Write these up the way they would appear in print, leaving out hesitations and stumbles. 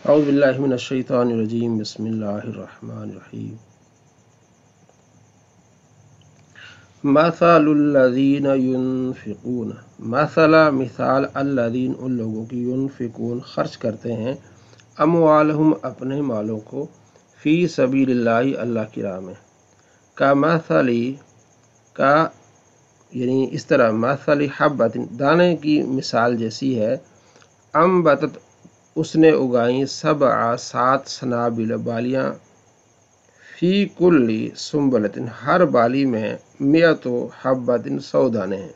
اعوذ باللہ من الشیطان الرجیم بسم اللہ الرحمن الرحیم مثل الذین ينفقون مثال الذین ان لوگوں کی ينفقون خرچ کرتے ہیں اموالہم اپنے مالوں کو فی سبیل اللہ اللہ کی راہ میں کا یعنی اس طرح مثل حبۃ دانے کی مثال جیسی ہے انبتت اس نے اگائیں 7 سنابل بالیاں فی کل سنبلۃ ہر بالی میں 100 حبۃ 100 دانے ہیں۔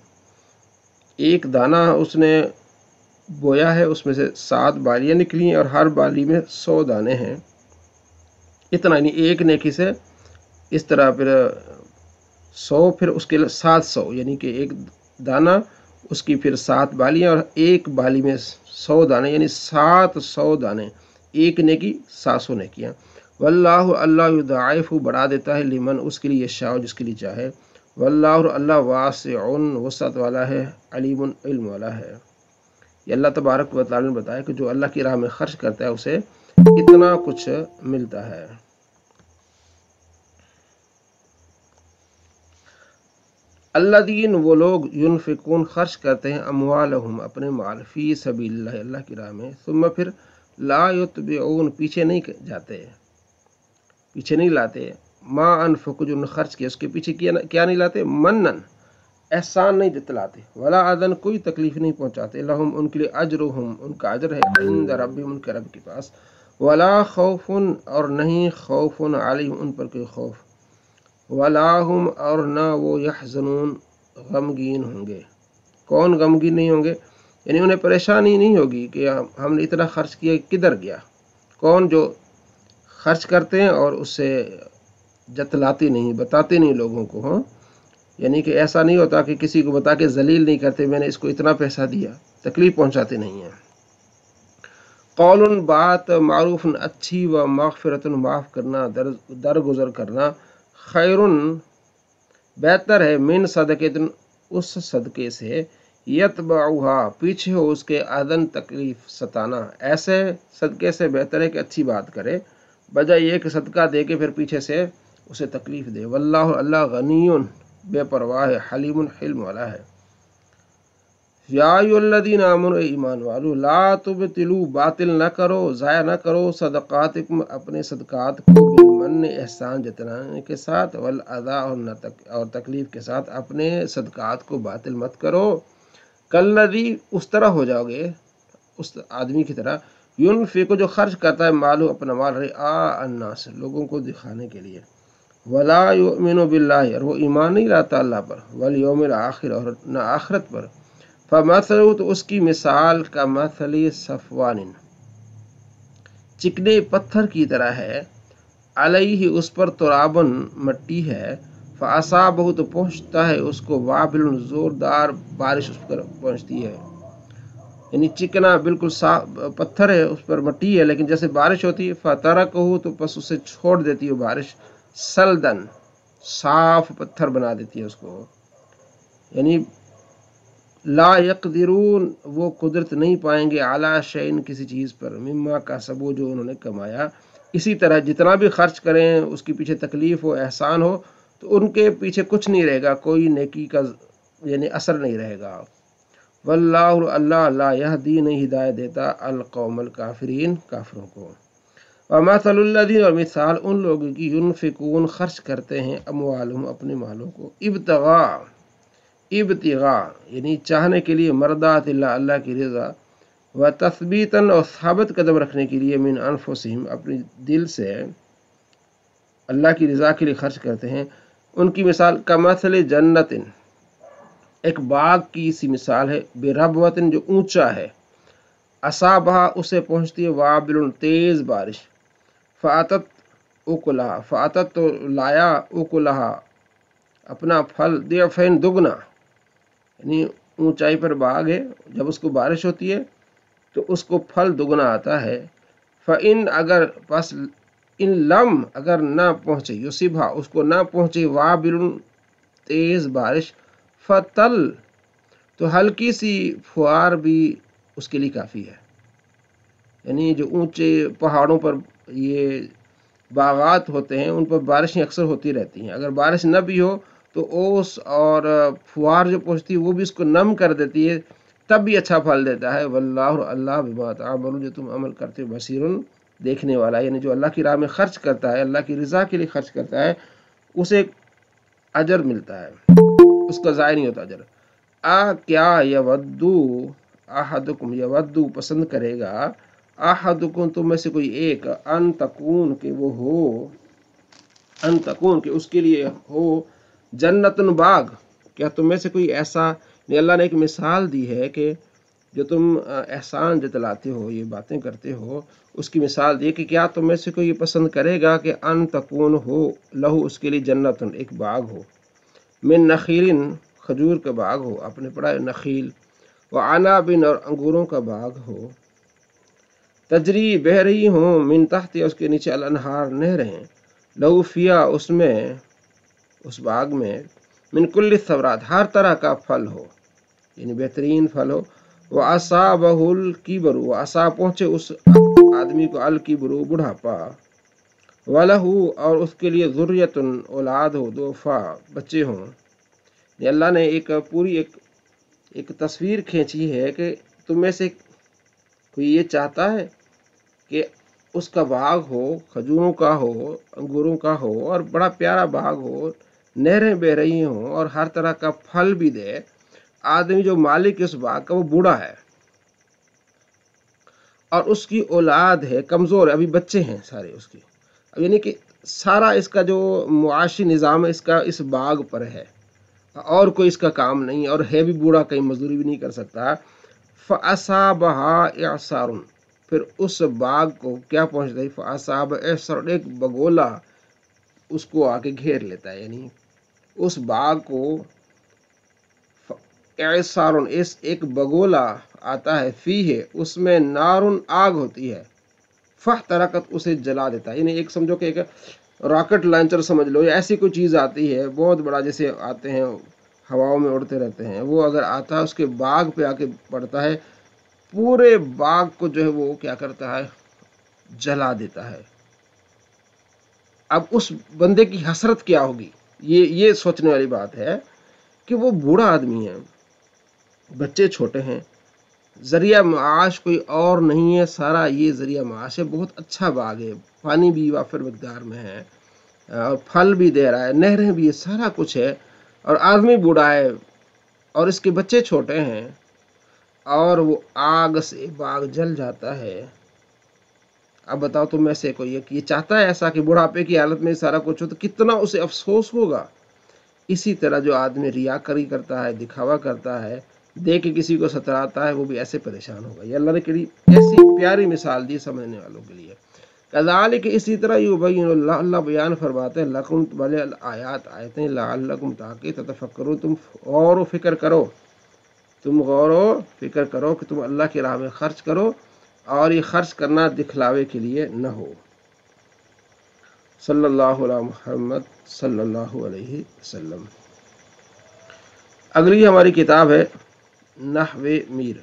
ایک دانہ اس نے بویا ہے، اس میں سے 7 بالیاں نکلی ہیں اور ہر بالی میں 100 دانے ہیں۔ اتنا یعنی ایک نیکی سے اس طرح پھر 100 پھر اس کے 700 یعنی کہ ایک دانہ اس کی پھر 7 بالیاں اور ایک بالی میں 100 دانے یعنی 700 دانے، ایک نیکی 700 نیکیاں۔ واللہ اللہ یضاعف بڑھا دیتا ہے لمن اس کے لیے یشاء جس کے لیے چاہے، واللہ اللہ واسع وسعت والا ہے، علیم علم والا ہے۔ یہ اللہ تبارک و تعالی نے بتایا کہ جو اللہ کی راہ میں خرچ کرتا ہے اسے اتنا کچھ ملتا ہے۔ الذین وہ لوگ ینفقون خرچ کرتے ہیں اموالہم اپنے مال فی سبیل اللہ اللہ کی راہ میں ثم پھر لا یتبعون پیچھے نہیں جاتے، پیچھے نہیں لاتے، ما انفقوا جو انہوں نے خرچ کیا اس کے پیچھے کیا نہیں لاتے، منن احسان نہیں جتلاتے، ولا اذن کوئی تکلیف نہیں پہنچاتے، لہم ان کے لیے اجرہم ان کا اجر ہے عند ربہم ان کے رب کے پاس، ولا خوف اور نہیں خوف علیہم ان پر کوئی خوف، ولا ہم اور نہ وہ یحزنون غمگین ہوں گے۔ کون غمگین نہیں ہوں گے؟ یعنی انہیں پریشانی نہیں ہوگی کہ ہم نے اتنا خرچ کیا کدھر گیا۔ کون؟ جو خرچ کرتے ہیں اور اس سے جتلاتے نہیں، بتاتے نہیں لوگوں کو، ہاں یعنی کہ ایسا نہیں ہوتا کہ کسی کو بتا کے ذلیل نہیں کرتے میں نے اس کو اتنا پیسہ دیا، تکلیف پہنچاتے نہیں ہیں۔ قول بات معروف اچھی و مغفرت معاف کرنا، درگزر کرنا، خیرن بہتر ہے من صدقے اس صدقے سے یتبعہا پیچھے ہو اس کے اذن تکلیف ستانا، ایسے صدقے سے بہتر ہے کہ اچھی بات کرے بجائے یہ کہ صدقہ دے کے پھر پیچھے سے اسے تکلیف دے۔ واللہ اللہ غنی بے پرواہ ہے، حلیم حلم والا ہے۔ یا ایھا الذین آمنوا ایمان والو لا تبطلوا باطل نہ کرو، ضائع نہ کرو صدقاتکم اپنے صدقات کو بالمن احسان جتلانے کے ساتھ، والاذی اور تکلیف کے ساتھ اپنے صدقات کو باطل مت کرو۔ کالذی اس طرح ہو جاؤ گے، اس آدمی کی طرح، ینفق جو خرچ کرتا ہے مالو اپنا مال رعاء الناس لوگوں کو دکھانے کے لیے، ولا یؤمن باللہ اور وہ ایمان نہیں لاتا اللہ پر، والیوم الآخر اور نہ آخرت پر، فمثلہ تو اس کی مثال کا مثل صفوان چکنے پتھر کی طرح ہے، علیہ اس پر ترابن مٹی ہے، فاصابہ تو پہنچتا ہے اس کو وابل زوردار بارش اس پر پہنچتی ہے، یعنی چکنا بالکل پتھر ہے اس پر مٹی ہے لیکن جیسے بارش ہوتی ہے فترکہ تو پس اسے چھوڑ دیتی ہے بارش، سلدن صاف پتھر بنا دیتی ہے اس کو، یعنی لا یقدرون وہ قدرت نہیں پائیں گے علی شیء کسی چیز پر، مما کسبوا جو انہوں نے کمایا۔ اسی طرح جتنا بھی خرچ کریں اس کے پیچھے تکلیف ہو، احسان ہو، تو ان کے پیچھے کچھ نہیں رہے گا، کوئی نیکی کا یعنی اثر نہیں رہے گا۔ واللہ اللہ لا یہدی نہیں ہدایت دیتا القوم الکافرین کافروں کو۔ ومثل الذین اور مثال ان لوگوں کی ینفقون خرچ کرتے ہیں اموالہم اپنے مالوں کو ابتغاء یعنی چاہنے کے لیے مرضات اللہ اللہ کی رضا، و تثبیتاً اور ثابت قدم رکھنے کے لیے من انفسہم اپنی دل سے اللہ کی رضا کے لیے خرچ کرتے ہیں، ان کی مثال کمثل جنت ایک باغ کی سی مثال ہے، بربوۃ جو اونچا ہے، اصابہ اسے پہنچتی ہے وابل تیز بارش، فاتت اکلہا فاتت تو لایا اکلہا اپنا پھل ضعفین دگنا، یعنی اونچائی پر باغ ہے، جب اس کو بارش ہوتی ہے تو اس کو پھل دگنا آتا ہے، فَإِنْ اگر پس ان لم اگر نہ پہنچے یصبھا اس کو نہ پہنچے وابل تیز بارش، فتل تو ہلکی سی فوار بھی اس کے لیے کافی ہے، यानी जो ऊंचे पहाड़ों पर ये बागात होते हैं उन पर बारिशें अक्सर होती रहती हैं। अगर बारिश न भी हो तो ओस और फुहार जो पहुँचती है वो भी उसको नम कर देती है, तब भी अच्छा फल देता है। वल्लाहु अल्लाह बिमा तामलून, जो तुम अमल करते हो, बसीरुन, देखने वाला। यानी जो अल्लाह की राह में खर्च करता है, अल्लाह की रज़ा के लिए खर्च करता है, उसे अजर मिलता है, उसका ज़ाया नहीं होता अजर। क्या यवद्दू अहदुकुम, यवद्दू पसंद करेगा, अहदुकुम तुम में से कोई एक, अन तकून के वो हो, अन तकून के उसके लिए हो, जन्नतुन बाग, क्या तुम में से कोई ऐसा, अल्लाह ने एक मिसाल दी है कि जो तुम एहसान जतलाते हो, ये बातें करते हो, उसकी मिसाल दी कि क्या तुम में से कोई ये पसंद करेगा कि अन तकून हो लहू, उसके लिए जन्नतुन, एक बाग हो, मिन नखीलिन, खजूर का बाग हो, आपने पढ़ा है नखील, व अनाबिन, और अंगूरों का बाग हो, तजरी, बह रही हो, मिन तहती, उसके नीचे अल अनहार, नहरें, लहू फिया, उसमें, उस बाग में, मिन कुल्ली थमरात, हर तरह का फल हो, यानी बेहतरीन फल हो। व असाबहुल किबरु, व असा पहुँचे उस आदमी को अल किबरु, बुढ़ापा, वलहू, और उसके लिए ज़ुर्रियतुन, औलाद हो, दोफा, बच्चे हों। ये अल्लाह ने एक पूरी एक तस्वीर खींची है कि तुम में से कोई ये चाहता है कि उसका बाग हो, खजूरों का हो, अंगूरों का हो, और बड़ा प्यारा बाग हो, नहरें बह रही हों, और हर तरह का फल भी दे। आदमी जो मालिक उस बाग का वो बूढ़ा है और उसकी औलाद है कमज़ोर, अभी बच्चे हैं सारे उसकी, अब यानी कि सारा इसका जो मुआशी निज़ाम है इसका इस बाग पर है, और कोई इसका काम नहीं, और है भी बूढ़ा, कहीं मजदूरी भी नहीं कर सकता। फ़असाबहा इअसारुन, फिर उस बाग को क्या पहुँचता है, फ़असाब इअसारुन, एक बगोला उसको आके घेर लेता है, यानी उस बाग को इअसारुन, इस एक बगोला आता है, फी है, उसमें नारुन, आग होती है, फह तरकत, उसे जला देता है। यानी एक समझो कि एक रॉकेट लॉन्चर समझ लो, या ऐसी कोई चीज़ आती है बहुत बड़ा, जैसे आते हैं हवाओं में उड़ते रहते हैं, वो अगर आता है उसके बाग पे आके पड़ता है, पूरे बाग को जो है वो क्या करता है, जला देता है। अब उस बंदे की हसरत क्या होगी, ये सोचने वाली बात है कि वो बूढ़ा आदमी है, बच्चे छोटे हैं, ज़रिया माश कोई और नहीं है, सारा ये ज़रिया माश है, बहुत अच्छा बाग है, पानी भी वाफिर मकदार में है, और फल भी दे रहा है, नहरें भी है, सारा कुछ है, और आदमी बूढ़ा है, और इसके बच्चे छोटे हैं, और वो आग से बाग जल जाता है। अब बताओ तुम में से कोई ये चाहता है ऐसा कि बुढ़ापे की हालत में सारा कुछ हो, तो कितना उसे अफसोस होगा। इसी तरह जो आदमी रियाकरी करता है, दिखावा करता है, देख के किसी को सतराता है, वो भी ऐसे परेशान होगा। ये अल्लाह ने कड़ी ऐसी प्यारी मिसाल दी समझने वालों के लिए। कज़ालिक, इसी तरह युबय्यिनुल्लाह, अल्लाह बयान फरमाते हैं, लकुम, भले आयात, आयतें, लअल्लकुम, ताकि ततफक्करू, तुम गौर व फिक्र करो, तुम गौर व फिक्र करो कि तुम अल्लाह की राह में खर्च करो, और ये खर्च करना दिखलावे के लिए न हो। सल्लल्लाहु अला मुहम्मद सल्लल्लाहु अलैहि वसल्लम। अगली हमारी किताब है नहवे मीर।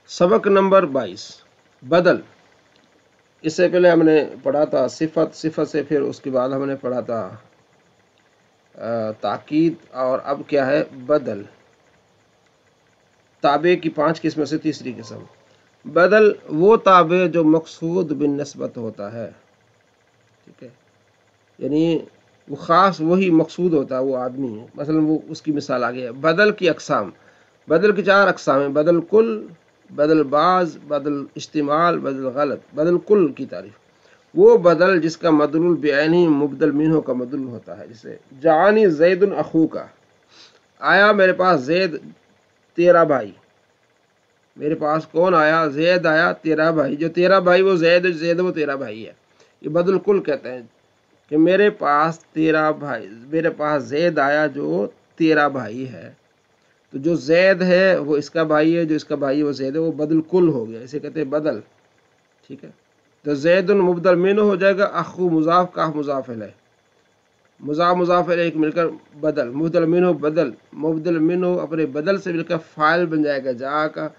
सबक नंबर 22, बदल। इससे पहले हमने पढ़ा था सिफत, सिफत से फिर उसके बाद हमने पढ़ा था ताकीद, और अब क्या है, बदल। ताबे की 5 किस्म से तीसरी किस्म बदल, वो ताबे जो मकसूद बिन नस्बत होता है, ठीक है, यानी वो ख़ास वही मकसूद होता है, वो आदमी है, मसलन वो उसकी मिसाल आ गई है। बदल की अक़साम, बदल की 4 अक़साम हैं, बदल कुल, बदल बाज़, बदल इस्तेमाल, बदल गलत। बदल कुल की तारीफ, वो बदल जिसका मदलूल बेअैनी मुबदल मिन्हु का मदलूल होता है। जैसे जानी ज़ैदुन अखू का, आया मेरे पास ज़ैद तेरा भाई, मेरे पास कौन आया, ज़ैद आया तेरा भाई, जो तेरा भाई वो ज़ैद, ज़ैद वो तेरा भाई है। ये बदल कुल कहते हैं कि मेरे पास तेरा भाई, मेरे पास ज़ैद आया जो तेरा भाई है, तो जो ज़ैद है वो इसका भाई है, जो इसका भाई है वो ज़ैद है, वो बदल कुल हो गया, इसे कहते हैं बदल, ठीक है। तो ज़ैदुन मुबदल मिन्हु हो जाएगा, अखू मुज़ाफ, का मुज़ाफ इलैह, मुज़ाफ़ मुज़ाफ़ इलैहि मिलकर बदल, मुबदल मिन्हु बदल, मुबदल मिन्हु अपने बदल से मिलकर फ़ाइल बन जाएगा। जा का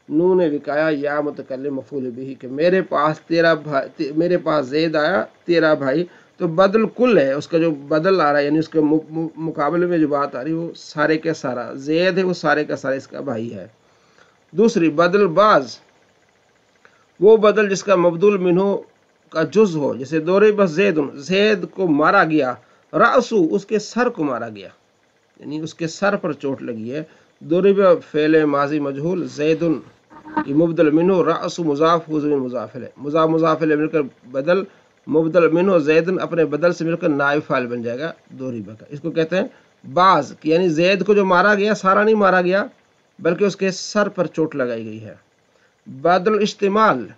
नून ने विकाया या मुतकल्लिम मफ़ूल बिही कि मेरे पास तेरा भाई, मेरे पास ज़ैद आया तेरा भाई, तो बदल कुल है, उसका जो बदल आ रहा है यानी उसके मुकाबले में जो बात आ रही है वो सारे का सारा ज़ैद है, वो सारे का सारा इसका भाई है। दूसरी बदल बाज, वो बदल जिसका मबदूल मिन्हु का जुज हो, जैसे दौरे बस ज़ैद को मारा गया, रासू उसके सर को मारा गया, यानी उसके सर पर चोट लगी है। दौरे फ़ेल माजी मजहूल, ज़ैदुन ये मुबदल मिन्हु, रासू मुज़ाफ़ हुज़ुन मुज़ाफ़ इलैहि, मुज़ाफ़ मुज़ाफ़ इलैहि मिलकर बदल, मुबदल मिन्हु ज़ैदुन अपने बदल से मिलकर नाइब फ़ाइल बन जाएगा दोरिबा का। इसको कहते हैं बाज, यानी ज़ैद को जो मारा गया सारा नहीं मारा गया बल्कि उसके सर पर चोट लगाई गई है। बदल इस्तेमाल,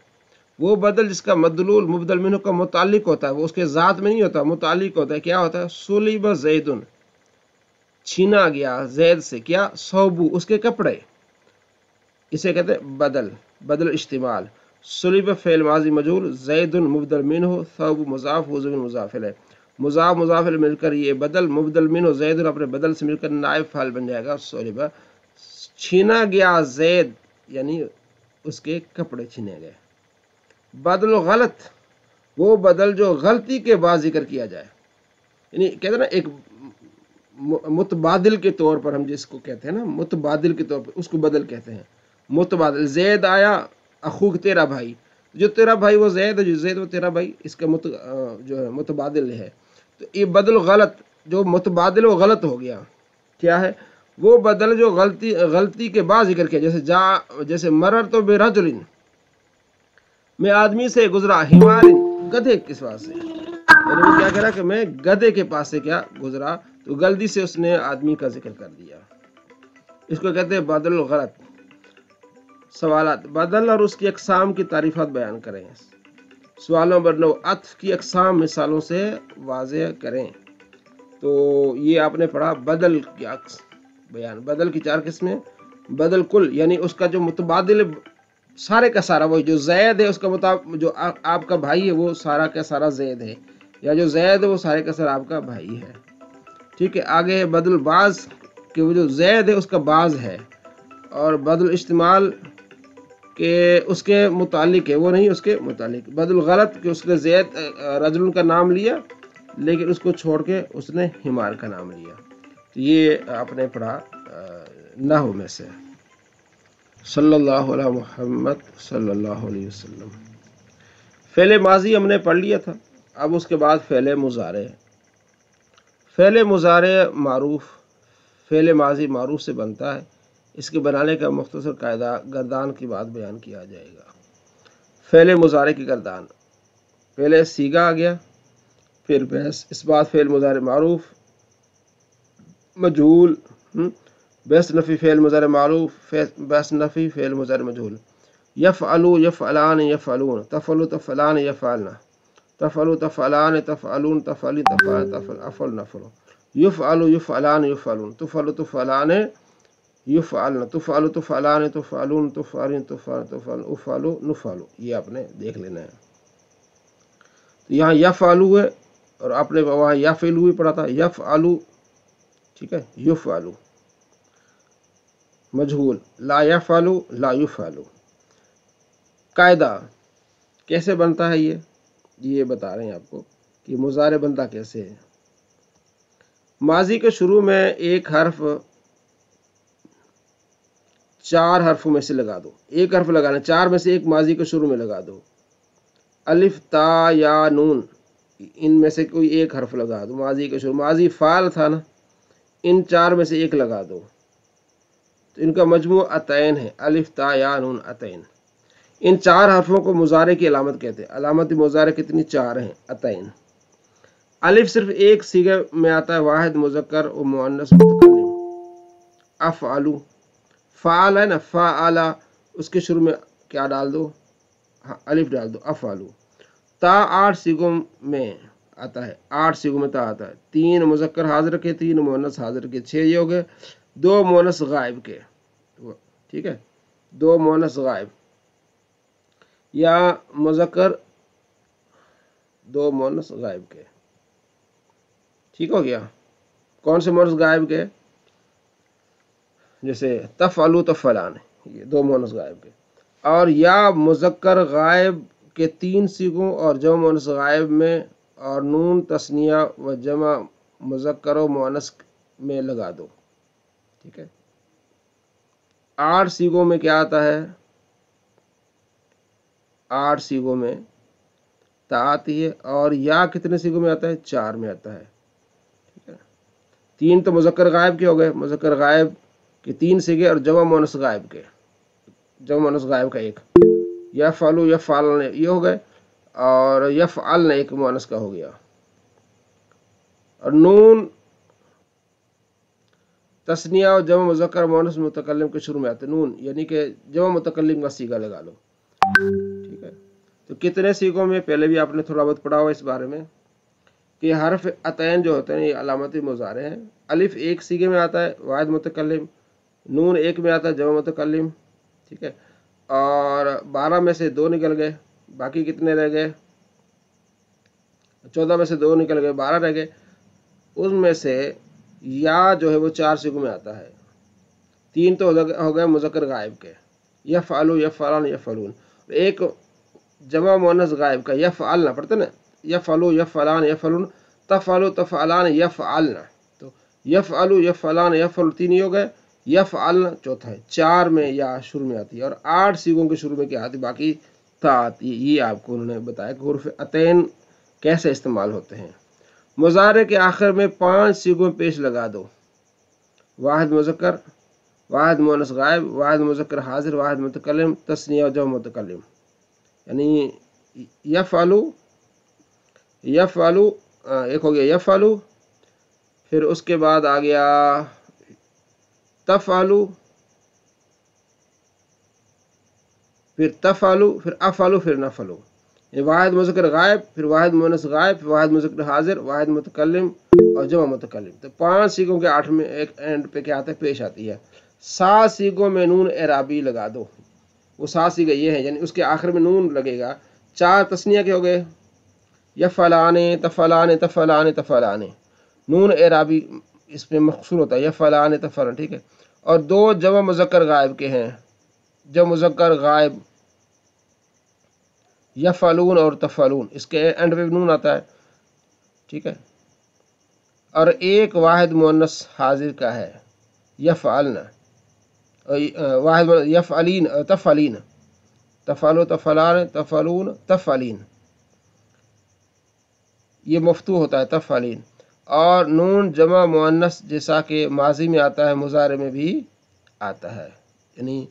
वो बदल जिसका मदलूल मुबदल मिन्हु का मुतालिक होता है, वो उसके ज़ात में नहीं होता, मुतालिक होता है। क्या होता है? सुलिब ज़ैदुन, छीना गया ज़ैद से क्या? सौबू उसके कपड़े, इसे कहते हैं बदल, बदल इस्तेमाल। सुलिब फ़ेल माजी मजहूल, ज़ैदुन मुबदल मिन्हु, सौबू मुज़ाफ़ हुज़ुन मुज़ाफ़ इलैहि, मुज़ाफ़ मुज़ाफ़ इलैहि मिलकर ये बदल, मुबदल मिन्हु ज़ैदुन अपने बदल से मिलकर नाइब फ़ाइल बन जाएगा सुलिब। छीना गया ज़ैद यानी उसके कपड़े छीने गए। बदल गलत, वो बदल जो गलती के बाद जिक्र किया जाए, यानी कहते हैं ना एक मुतबादिल के तौर पर, हम जिसको कहते हैं ना मुतबादिल के तौर पर, उसको बदल कहते हैं। मुतबादिल, ज़ैद आया अखूक तेरा भाई, जो तेरा भाई वो ज़ैद है, जो ज़ैद वो तेरा भाई, इसका जो है मुतबादिल है। तो ये बदल गलत, जो मुतबादिल वो गलत हो गया। क्या है? वो बदल जो गलती के बाद जिक्र किया, जैसे मरर तो बेरजुलिन, मैं आदमी से गुजरा, हिमारिन गधे के पास से, यानी वो क्या कह रहा है कि मैं गधे के पास से क्या गुजरा, तो गलती से उसने आदमी का जिक्र कर दिया। इसको कहते हैं बदल गलत। सवालात, बदल और उसकी अक़साम की तारीफात बयान करें। सवालों पर नो अत्फ की अक़साम मिसालों से वाज़ेह करें। तो ये आपने पढ़ा बदल की बयान, बदल की 4 किस्में। बदल कुल यानी उसका जो मुतबादिल सारे का सारा, वही जो ज़ैद है उसका मुताबिक जो आपका भाई है वो सारा का सारा ज़ैद है, या जो ज़ैद है वो सारे का सारा आपका भाई है। ठीक है, आगे है बदल बाज कि वो जो ज़ैद है उसका बाज है, और बदल इस्तेमाल के उसके मुतालिक है, वो नहीं उसके मुतालिक। बदल गलत कि उसने ज़ैद रजुल का नाम लिया लेकिन उसको छोड़ के उसने हिमार का नाम लिया। तो ये आपने पढ़ा नहव में से। सल्लल्लाहु अलैहि मुहम्मद सल्लल्लाहु अलैहि वसल्लम। फ़ेल माजी हमने पढ़ लिया था, अब उसके बाद फ़ेल मुज़ारे। फ़ेल मुज़ारे मारूफ, फ़ेल माजी मारूफ से बनता है, इसके बनाने का मुख्तसर कायदा गर्दान की बात बयान किया जाएगा। फ़ेल मुज़ारे की गर्दान, पहले सीगा आ गया, फिर बहस, इस बात फ़ेल मुज़ारे मारूफ मजहूल, बहस नफ़ी फ़ेल मुज़ारे मारूफ, बहस नफ़ी फ़ेल मुज़ारे मजहूल। यफ़अलु यफ़अलान यफ़अलून, तफ़अलु तफ़अलान यफ़अलना, तफ़अलु तफ़अलान तफ़अलून, तफ़अली तफ़अल तफ़अल अफ़अल नफ़अलु, युफ़अलु युफ़अलान युफ़अलून, तुफ़अलु तुफ़अलान युफ़अलन, तुफ़अलु तुफ़अलान तुफ़अलून, तुफ़अलिन तुफ़अल उफ़अलु नुफ़अलु। ये आपने देख लेना है। तो यहाँ यफ़अलु है और आपने वहाँ यफ़इलु भी पढ़ा था, यफ़अलु, ठीक है, युफ़अलु मजहूल, ला यफ़अलु ला युफ़अलु। कायदा कैसे बनता है ये बता रहे हैं आपको कि मुज़ारे बनता कैसे है। माजी के शुरू में एक हर्फ 4 हर्फों में से लगा दो, एक हर्फ लगाना, 4 में से एक माजी के शुरू में लगा दो। अलिफ ता या नून, इनमें से कोई एक हर्फ लगा दो माजी के शुरू, माजी फ़ाल था ना, इन 4 में से एक लगा दो, तो इनका मजमू अतैन है, अलिफ ता या नून अतैन। इन 4 हर्फों को मुज़ारे की अलामत कहते हैं। अलामत मुज़ारे कितनी? 4 हैं। अतैन, अलिफ सिर्फ एक सीगे में आता है, वाहिद मुज़क्कर और मुअन्नस मुतकल्लिम। अफ़अलु, फ़ाल है ना, फ़अला, उसके शुरू में क्या डाल दो? हाँ, अलिफ डाल दो, अफ़अलु। ता 8 सीगों में आता है, 8 सीगों में ता आता है, 3 मुज़क्कर हाज़िर के, 3 मुअन्नस हाज़िर के, 6 ये हो गए, 2 मुअन्नस गायब के, ठीक है, 2 मुअन्नस गायब या मुज़क्कर 2 मुअन्नस गायब के। ठीक हो गया। कौन से मोनस गायब के? जैसे तफअलु तफअलान, ये दो मोनस गायब के। और या मुज़क्कर गायब के 3 सीगों और जमा मुअन्नस गायब में और नून तस्निया व जमा मुज़क्कर व मुअन्नस में लगा दो। ठीक है। 8 सीगों में क्या आता है? 8 सीगों में ता आती है। और या कितने सीगों में आता है? 4 में आता है। ठीक है। 3 तो मुज़क्कर गायब के हो गए, मुज़क्कर गायब के 3 सीगे और जमा मुअन्नस गायब के, जमा मुअन्नस गायब का 1, यफ़अलु यफ़अलन ये हो गए, और यफ़अलन एक मुअन्नस का हो गया। और नून तस्निया और जमा मुज़क्कर मुअन्नस मुतकल्लिम के शुरू में आते नून, यानी कि जमा मुतकल्लिम का सीगा लगा लो। ठीक है। तो कितने सीगों में? पहले भी आपने थोड़ा बहुत पढ़ा हुआ इस बारे में कि हर्फ अतैन जो होते हैं ये अलामती मुज़ारे हैं। अलिफ 1 सीगे में आता है वाहिद मुतकल्लिम, नून 1 में आता है जमा मुतकल्लिम। ठीक है। और 12 में से 2 निकल गए, बाकी कितने रह गए? 14 में से 2 निकल गए, 12 रह गए। उसमें से या जो है वो 4 सीगों में आता है। 3 तो हो गए मुज़क्कर गायब के, यफ़अलु यफ़अलन यफ़अलून। एक जमा मुअन्नस गायब का यफ़अलना पढ़ते ना, यफ़अलु यफ़अलान यफ़अलून, तफ़अलु तफ़अलान यफ़अलना। तो यफ़अलु यफ़अलान यफ़अलून 3 ही हो गए, यफ़अलना चौथा है। 4 में या शुरू में आती है। और 8 सीगों के शुरू में क्या आती है? बाकी ता आती है। ये आपको उन्होंने बताया कि हुर्फ़ अतैन कैसे इस्तेमाल होते हैं। मुज़ारे के आखिर में 5 सीगों में पेश लगा दो, वाहिद मुज़क्कर, वाहिद मुअन्नस गायब, वाहिद मुज़क्कर हाजिर, वाहिद मुतकल्लिम, तस्निया और जमा मुतकल्लिम। यानी यफ़अलु यफ़अलु एक हो गया यफ़अलु, फिर उसके बाद आ गया तफ़अलु, फिर तफ़अलु, फिर अफ़अलु, फिर नफ़अलु। वाहिद मुज़क्कर गायब, फिर वाहिद मुअन्नस गायब, फिर वाहिद मुज़क्कर हाजिर, वाहिद मुतकल्लिम और जमा मुतकल्लिम। तो 5 सीगों के 8 में एक एंड पे क्या आता है? पेश आती है। 7 सीगों में नून एराबी लगा दो। वो 7 सीगे ये हैं, यानी उसके आखिर में नून लगेगा। 4 तस्निया के हो गए, यफ़अलाने तफ़अलाने तफ़अलाने तफ़अलाने, नून एराबी इस पे मक़सूर होता है, यफ़अलाने तफ़अलाने। ठीक है। और 2 जमा मुज़क्कर गायब के हैं, जब मुज़क्कर गायब यफ़अलून और तफ़अलून, इसके एंड पे नून आता है। ठीक है। और एक वाहिद मुअन्नस हाजिर का है, यफ़अलना, वाहिद यफ़अलीन तफ़अलीन, तफ़अलु तफ़अलान तफ़अलून तफ़अलीन, ये मफ्तू होता है तफ़अलीन। और नून जमा मुअन्नस जैसा कि माजी में आता है, मुज़ारे में भी आता है। यानी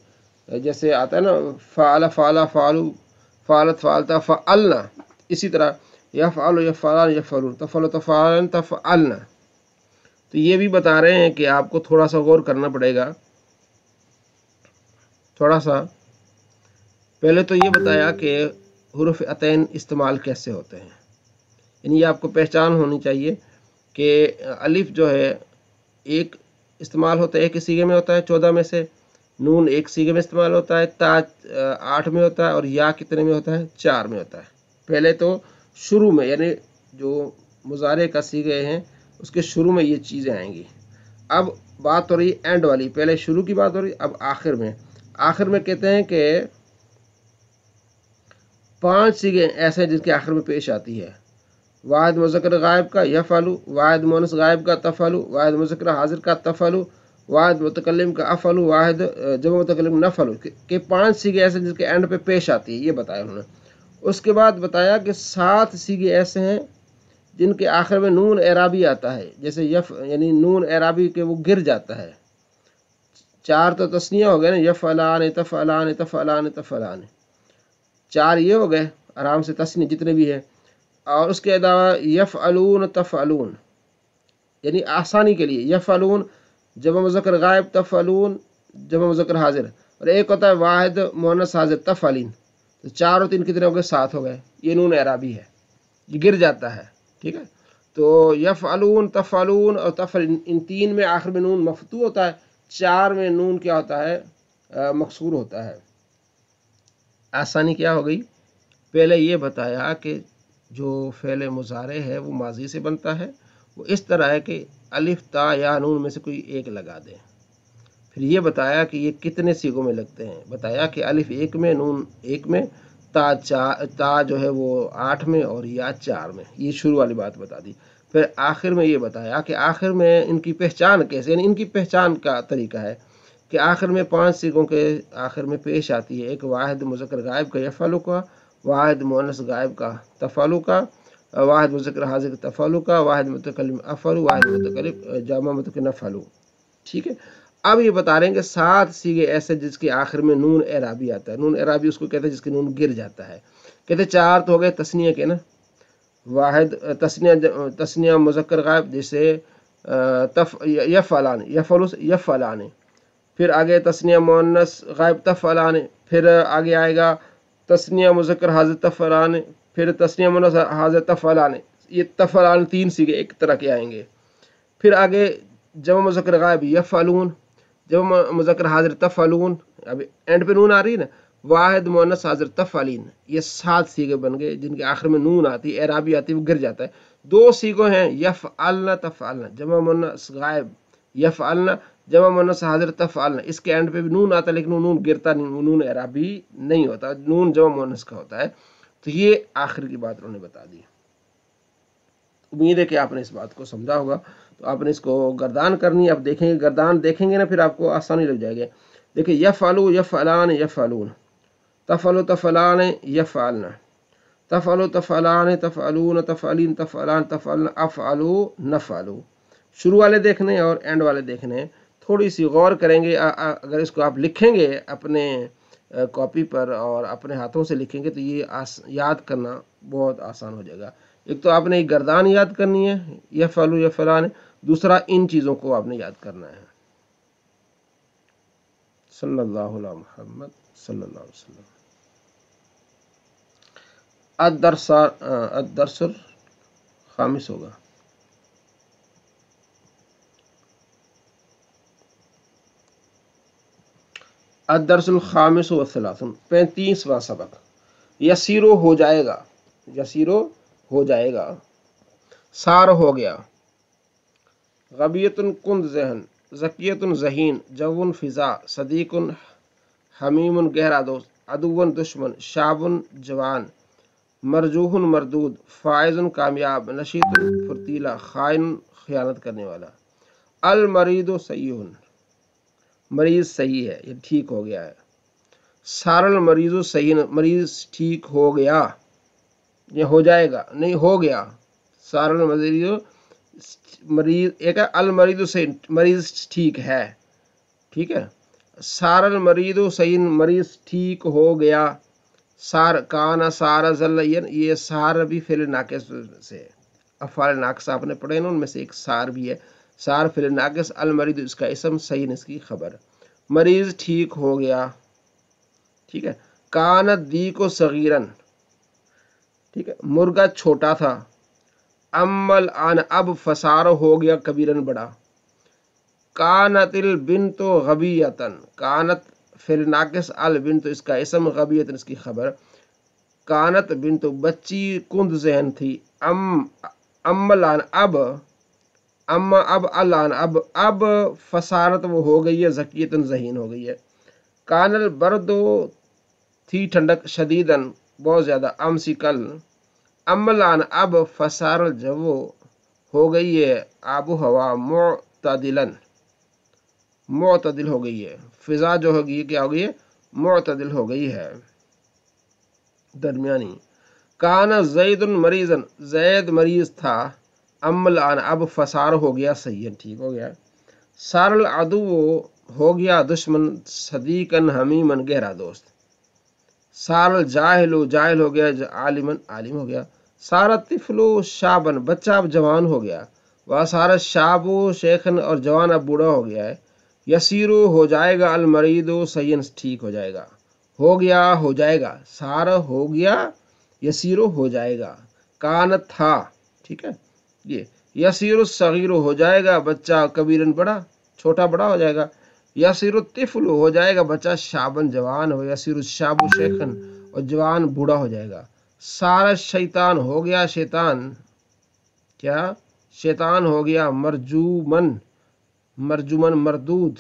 जैसे आता है ना, फ़अल फ़अला फ़अलू, फ़अलत फ़अलता फ़अलना, इसी तरह यफ़अलु यफ़अलान यफ़अलून, तफ़अलु तफ़अलान तफ़अलना। तो ये भी बता रहे हैं कि आपको थोड़ा सा गौर करना पड़ेगा। थोड़ा सा पहले तो ये बताया कि हुरूफ़ अतैन इस्तेमाल कैसे होते हैं, यानी ये आपको पहचान होनी चाहिए कि अलिफ जो है एक इस्तेमाल होता है, एक सीगे में होता है 14 में से, नून एक सीगे में इस्तेमाल होता है, ता 8 में होता है, और या कितने में होता है? 4 में होता है। पहले तो शुरू में, यानी जो मुज़ारे का सीगे हैं उसके शुरू में ये चीज़ें आएंगी। अब बात हो रही एंड वाली, पहले शुरू की बात हो रही, अब आखिर में। आखिर में कहते हैं कि 5 सीगे ऐसे हैं जिसके आखिर में पेश आती है, वाहिद मुज़क्कर गायब का यफ़अलु, वाहिद मुअन्नस गायब का तफ़अलु, वाहिद मुज़क्कर हाजिर का तफ़अलु, वाहिद मुतकल्लिम का अफ़अलु, वाहिद जमा मुतकल्लिम नफ़अलु के 5 सीगे ऐसे जिसके एंड पे पेश आती है, ये बताया उन्होंने। उसके बाद बताया कि 7 सीगे ऐसे हैं जिनके आखिर में नून एराबी आता है, जैसे यानी नून एराबी के वो गिर जाता है। 4 तो तस्निया हो गए ना, यफ़अलान तफ़अलान तफ़अलान तफ़अलान, 4 ये हो गए आराम से तस्नी जितने भी हैं। और उसके अलावा यफ़अलून तफ़अलून, यानी आसानी के लिए यफ़अलून जमा मुज़क्कर गायब, तफ़अलून जमा मुज़क्कर हाजिर, और एक होता है वाहिद मुअन्नस हाजिर तफ़अलीन। तो 4 और 3 कितने हो गए? 7 हो गए। ये नून एराबी है, ये गिर जाता है। ठीक है। तो यफ़अलून तफ़अलून और तफ़अलीन, इन 3 में आखिर में नून मफ्तू होता है, 4 में नून क्या होता है? मकसूर होता है। आसानी क्या हो गई? पहले ये बताया कि जो फ़ेल मुज़ारे है वो माजी से बनता है, وہ اس طرح ہے کہ الف تا یا نون میں سے کوئی ایک لگا دیں۔ پھر یہ بتایا کہ یہ کتنے سیغوں میں لگتے ہیں، بتایا کہ الف 1 میں، نون 1 میں، تا جو ہے وہ 8 میں اور یا 4 میں۔ یہ شروع والی بات بتا دی۔ پھر آخر میں یہ بتایا کہ آخر میں ان کی پہچان کیسے، یعنی ان کی پہچان کا طریقہ ہے کہ آخر میں 5 سیغوں کے آخر میں پیش آتی ہے، ایک واحد مذکر غائب کا یفعلو کا، واحد مؤنث غائب کا تفعلو کا، واحد مذکر حاضر کا تفعلو کا، واحد متکلم افعلو، واحد متکلم جامع متکلم نفعلو۔ ٹھیک ہے، اب یہ بتا رہے ہیں کہ 7 سیغے ایسے جس کے آخر میں نون اعرابی آتا ہے۔ نون اعرابی اس کو کہتے ہیں جس کے نون گر جاتا ہے۔ کہتے 4 تو ہو گئے تثنیہ کے نا، واحد تثنیہ مذکر غائب جیسے یفعلان، یفعلان، پھر آگے تثنیہ مؤنث غائب تفعلان، پھر آگے آئے گا تثنیہ مذکر حاضر تفعلان، پھر تثنیہ مؤنث حاضر تفعلان۔ یہ تفعلان 3 سیغے ایک طرح کے آئیں گے۔ پھر آگے جمع مذکر غائب یفعلون، جمع مذکر حاضر تفعلون، اب اینڈ پہ نون آ رہی ہے نا، واحد مؤنث حاضر تفعلین۔ یہ 7 سیغے بن گئے جن کے آخر میں نون آتی ہے، اعرابی آتی ہے، وہ گر جاتا ہے۔ 2 سیغے ہیں یفعلن تفعلن، جمع مؤنث غائب یفعلن، جمع مؤنث حاضر تفعلن، اس کے اینڈ پہ بھی نون آتا ہے لیکن وہ نون گرتا نہیں، وہ نون اعرابی نہیں ہوتا، نون جمع مؤنث کا ہوتا ہے۔ تو یہ آخر کی بات انہوں نے بتا دی۔ امید ہے کہ آپ نے اس بات کو سمجھا ہوگا۔ تو آپ نے اس کو گردان کرنی ہے، اب دیکھیں گے، گردان دیکھیں گے نا پھر آپ کو آسانی لگ جائے گی۔ دیکھیں یفعلو یفعلان یفعلون، تفعلو تفعلان یفعلن، تفعلو تفعلان تفعلون تفعلین تفعلان تفعلن افعلو نفعلو۔ شروع والے دیکھنے اور اینڈ والے دیکھنے، تھوڑی سی غور کریں گے۔ اگر اس کو آپ لکھیں گے اپنے کاپی پر اور اپنے ہاتھوں سے لکھیں گے تو یہ یاد کرنا بہت آسان ہو جائے گا۔ ایک تو آپ نے گردان یاد کرنی ہے یفعلو یفعلان، دوسرا ان چیزوں کو آپ نے یاد کرنا ہے۔ صلی اللہ علیہ محمد صلی اللہ علیہ وسلم۔ الدرس الخامس ہوگا۔ الدرس الخامس والثلاثون، 35واں سبق۔ یسیرو ہو جائے گا، یسیرو ہو جائے گا، سار ہو گیا، غبیۃ کند ذہن، ذکیۃ ذہین، جو فضا، صدیق حمیم گہرا دوست، عدو دشمن، شاب جوان، مرجوح مردود، فائز کامیاب، نشیط پھرتیلا، خائن خیانت کرنے والا۔ المرید صحیح، مریض صحیح ہے، یہ ٹھیک ہو گیا ہے۔ سار المریض صحیح، مریض ٹھیک ہو گیا، یہ ہو جائے گا نہیں، ہو گیا۔ سار المریض، مریض ایک ہے، المریض صحیح، مریض ٹھیک ہے، ٹھیک ہے۔ سار المریض صحیح، مریض ٹھیک ہو گیا۔ سار کانا سارا ظل، یہ سار بھی فعل ناقص سے، افعال ناقص آپ نے پڑھے نا، ان میں سے ایک سار بھی ہے۔ سار فعل ناقص، المریض اس کا اسم، صحیح اس کی خبر۔ مریض ٹھیک ہو گیا، ٹھیک ہے۔ کانت دی کو صغیرن، ٹھیک ہے، مرغا چھوٹا تھا۔ امل آن، اب فسار ہو گیا کبیرن بڑا۔ کانت البنت غبیتن، کانت فعل ناقص، البنت اس کا اسم، غبیتن اس کی خبر۔ کانت بنت بچی کند ذہن تھی۔ امل آن، اب، اما اب، الان اب فسارت وہ ہو گئی ہے، ذکیتن ذہین ہو گئی ہے۔ کان البرد تھی ٹھنڈک، شدیدن بہت زیادہ، امسی کل۔ املان، اب فسار الجو ہو گئی ہے آب و ہوا، معتدلن معتدل ہو گئی ہے۔ فضا جو ہوگی کیا ہو گئی ہے، معتدل ہو گئی ہے، درمیانی۔ کان زید مریضن، زید مریض تھا۔ املان، اب فسار ہو گیا، صحیح ٹھیک ہو گیا۔ سار العدو ہو گیا دشمن، صدیقن حمیمن گہرا دوست۔ سار الجاہل، جاہل ہو گیا، عالمن عالم ہو گیا۔ سار الطفل شابن، بچہ اب جوان ہو گیا۔ وسار الشاب شیخن، اور جوان اب بوڑھا ہو گیا ہے۔ یسیرو ہو جائے گا، المرید صحیح ٹھیک ہو جائے گا، ہو گیا ہو جائے گا، سار ہو گیا، یسیرو ہو جائے گا، کانت تھا، ٹھیک ہے۔ یہ یسیر الصغیر ہو جائے گا بچہ، کبیرن بڑا، چھوٹا بڑا ہو جائے گا۔ یسیر الطفل ہو جائے گا بچہ، شابن جوان ہو، یسیر الشاب شیخن، اور جوان بوڑھا ہو جائے گا۔ سارا شیطان ہو گیا شیطان، کیا शैतान हो गया मरजूमन मरदूद,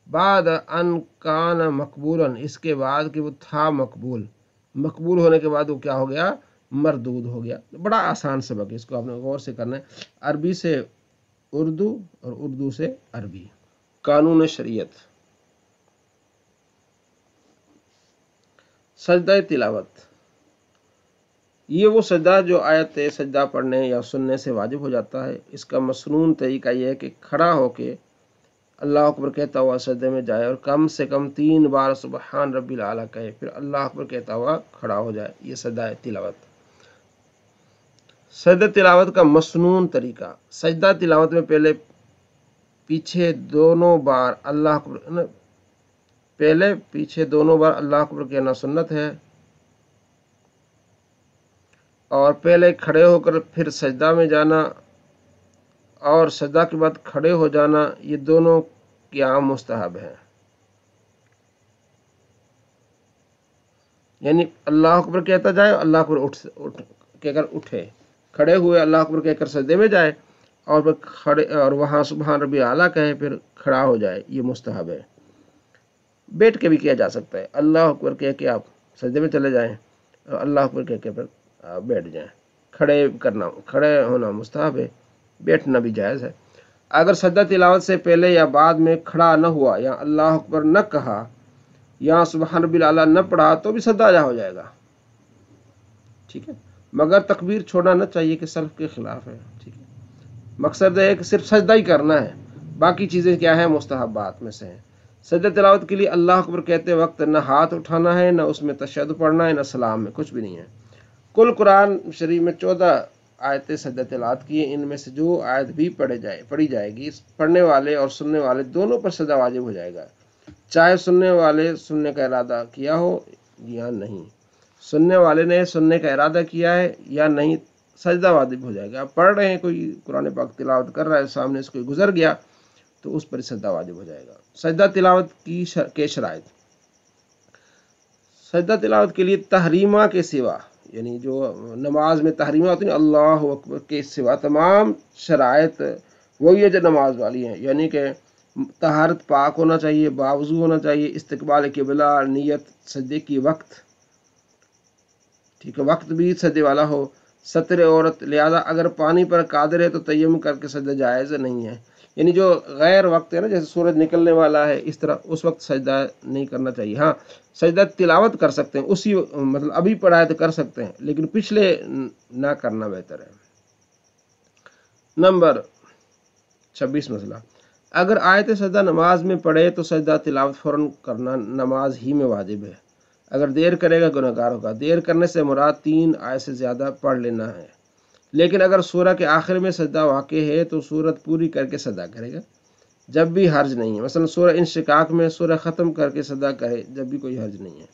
बाद अन कान मकबूलन, इसके बाद कि वो था मकबूल होने के बाद वो क्या हो गया, मरदूद हो गया। बड़ा आसान सबक है, इसको आपने गौर से करना है। अरबी से उर्दू और उर्दू से अरबी। कानून शरीयत। सजदा तिलावत, ये वो सजदा जो आयत सजदा पढ़ने या सुनने से वाजिब हो जाता है। इसका मसनून तरीका यह है कि खड़ा होके अल्लाह अकबर कहता हुआ सजदे में जाए और कम से कम 3 बार सुबहान रब्बिल आला कहे, फिर अल्लाह अकबर कहता हुआ खड़ा हो जाए। ये सजदा तिलावत। सजदा तिलावत का मसनून तरीका, सजदा तिलावत में पहले पीछे दोनों बार अल्लाह अकबर, पहले पीछे दोनों बार अल्लाह अकबर कहना सुन्नत है, और पहले खड़े होकर फिर सजदा में जाना और सजदा के बाद खड़े हो जाना, ये दोनों क़ियाम मुस्तहब है। यानी अल्लाह अकबर कहता जाए, अल्लाह अकबर उठ कहकर उठे, खड़े हुए अल्लाह अकबर कहकर सजदे में जाए और फिर खड़े और वहाँ सुबहान रब्बी आला कहे, फिर खड़ा हो जाए, ये मुस्तहब है। बैठ के भी किया जा सकता है, अल्लाह अकबर कह के आप सजदे में चले जाएं और अल्लाह अकबर कह के फिर बैठ जाएं। खड़े होना मुस्तहब है, बैठना भी जायज़ है। अगर सजदा तिलावत से पहले या बाद में खड़ा न हुआ या अल्लाह अकबर न कहा या सुबहान रब्बिल आला न पढ़ा तो भी सजदा अदा हो जाएगा, ठीक है। मगर तकबीर छोड़ना न चाहिए कि सल्फ के खिलाफ है, ठीक है। मकसद है कि सिर्फ सजदा ही करना है, बाकी चीज़ें क्या है, मुस्तहबात में से हैं। सजदा तिलावत के लिए अल्लाह अकबर कहते वक्त न हाथ उठाना है, न उसमें तशहद पढ़ना है, न सलाम में, कुछ भी नहीं है। कुल कुरान शरीफ में 14 आयतें सजदा तिलावत की हैं। इनमें से जो आयत भी पढ़ी जाएगी, पढ़ने वाले और सुनने वाले दोनों पर सजदा वाजिब हो जाएगा, चाहे सुनने वाले सुनने का इरादा किया हो या नहीं। सुनने वाले ने सुनने का इरादा किया है या नहीं, सजदा वाजिब हो जाएगा। आप पढ़ रहे हैं, कोई कुरान पाक तिलावत कर रहा है, सामने से कोई गुजर गया तो उस पर सजदा वाजिब हो जाएगा। सजदा तिलावत के शराइत, सजदा तिलावत के लिए तहरीमा के सिवा, यानी जो नमाज में तहरीमा होती है अल्लाह अकबर के सिवा तमाम शराइत वही है जो नमाज वाली हैं। यानी कि तहारत पाक होना चाहिए, बावजू होना चाहिए, इस्तकबाल क़िबला, नियत, सजदे की वक्त, ठीक है, वक्त भी सजदे वाला हो, सत्र औरत, लिहाजा अगर पानी पर कादिर है तो तयम्मुम करके सजदा जायज़ नहीं है। यानी जो गैर वक्त है ना, जैसे सूरज निकलने वाला है, इस तरह उस वक्त सजदा नहीं करना चाहिए। हाँ, सजदा तिलावत कर सकते हैं, उसी मतलब अभी पढ़ा है तो कर सकते हैं, लेकिन पिछले ना करना बेहतर है। नंबर 26 मसला, अगर आयत सजदा नमाज में पढ़े तो सजदा तिलावत फ़ौरन करना नमाज ही में वाजिब है। अगर देर करेगा गुनहगार होगा। देर करने से मुराद 3 आयत से ज़्यादा पढ़ लेना है। लेकिन अगर सूरह के आखिर में सजदा वाक़ है तो सूरत पूरी करके सजदा करेगा, जब भी हर्ज नहीं है। मसलन सूरह इंशिकाक में सूरह ख़त्म करके सजदा करे, जब भी कोई हर्ज नहीं है।